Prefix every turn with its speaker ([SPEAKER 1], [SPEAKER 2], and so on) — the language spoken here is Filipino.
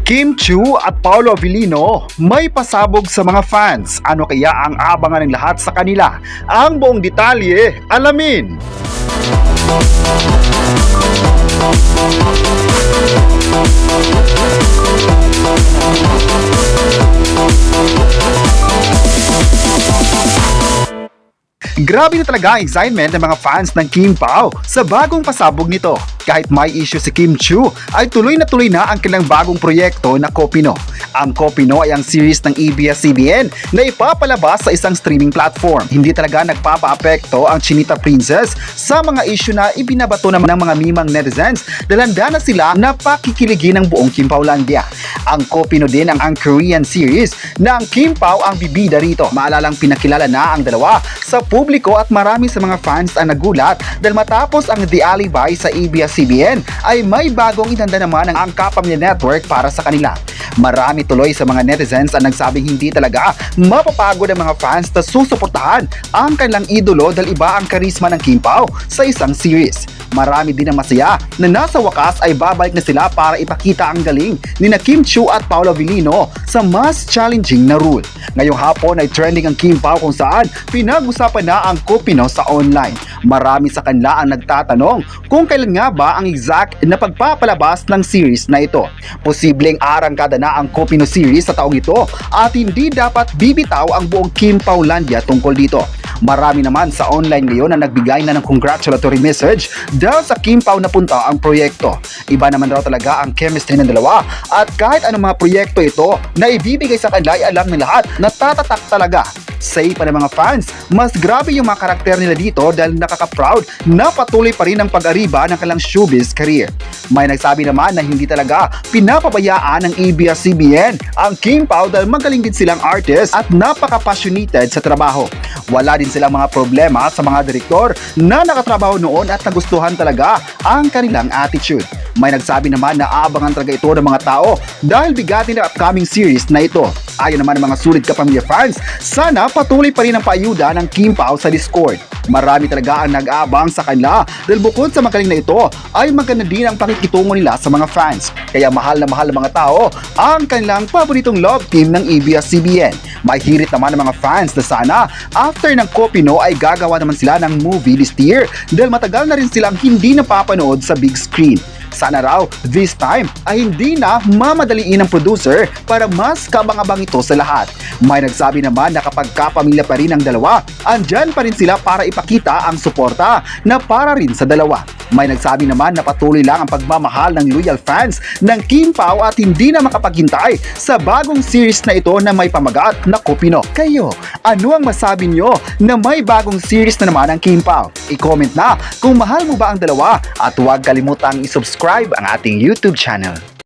[SPEAKER 1] Kim Chiu at Paolo Avellino may pasabog sa mga fans. Ano kaya ang abangan ng lahat sa kanila? Ang buong detalye, alamin! Grabe na talaga ang excitement ng mga fans ng Kim Pao sa bagong pasabog nito. Kahit may issue si Kim Chiu, ay tuloy na ang kanilang bagong proyekto na Kopino. Ang Kopino ay ang series ng ABS-CBN na ipapalabas sa isang streaming platform. Hindi talaga nagpapa-apekto ang Chinita Princess sa mga issue na ibinabato naman ng mga mimang netizens dahil handa na sila na pakikiligin ng buong Kim Paulandia. Ang Kopino din ang Korean series na ang Kim Pao ang bibida rito. Maalalang pinakilala na ang dalawa sa publiko at marami sa mga fans ang nagulat dahil matapos ang The Alibi sa ABS-CBN ay may bagong inanda naman ang Kapamilya Network para sa kanila. Marami tuloy sa mga netizens ang nagsabing hindi talaga mapapagod ang mga fans na susuportahan ang kanilang idolo dahil iba ang karisma ng Kim Pao sa isang series. Marami din ang masaya na nasa wakas ay babalik na sila para ipakita ang galing ni na Kim Chiu at Paolo Avellino sa mas challenging na role. Ngayong hapon ay trending ang Kim Pao kung saan pinag-usapan na ang Kopino sa online. Marami sa kanila ang nagtatanong kung kailan nga ba ang exact na pagpapalabas ng series na ito. Posibleng arangkada na ang Kopino series sa taong ito at hindi dapat bibitaw ang buong Kim Paulandia tungkol dito. Marami naman sa online ngayon na nagbigay na ng congratulatory message dahil sa Kim Pao na punta ang proyekto. Iba naman raw talaga ang chemistry ng dalawa at kahit anong mga proyekto ito na ibibigay sa kanila ay alam ng lahat na tatatak talaga. Say pa ng mga fans, mas grabe yung mga karakter nila dito dahil nakaka-proud na patuloy pa rin ang pag-ariba ng kanilang showbiz career. May nagsabi naman na hindi talaga pinapabayaan ng ABS-CBN ang Kim Pao dahil magaling din silang artist at napaka-passionated sa trabaho. Wala din silang mga problema sa mga direktor na nakatrabaho noon at nagustuhan talaga ang kanilang attitude. May nagsabi naman na aabangan talaga ito ng mga tao dahil bigatin ng upcoming series na ito. Ayon naman ng mga sulit kapamilya fans, sana patuloy pa rin ang paayuda ng Kim Pao sa Discord. Marami talaga ang nag-aabang sa kanila dahil bukod sa magaling na ito ay maganda din ang pakikitungo nila sa mga fans. Kaya mahal na mga tao ang kanilang paboritong love team ng ABS-CBN. May hirit naman ng mga fans na sana after ng Kopino ay gagawa naman sila ng movie this year dahil matagal na rin silang hindi napapanood sa big screen. Sana raw, this time ay hindi na mamadaliin ng producer para mas kabang-abang ito sa lahat. May nagsabi naman na kapag kapamilya pa rin ang dalawa, andyan pa rin sila para ipakita ang suporta na para rin sa dalawa. May nagsabi naman na patuloy lang ang pagmamahal ng loyal fans ng Kim Pao at hindi na makapaghintay sa bagong series na ito na may pamagat na Kopino. Kayo, ano ang masabi nyo na may bagong series na naman ang Kim Pao? I-comment na kung mahal mo ba ang dalawa at huwag kalimutang i-subscribe ang ating YouTube channel.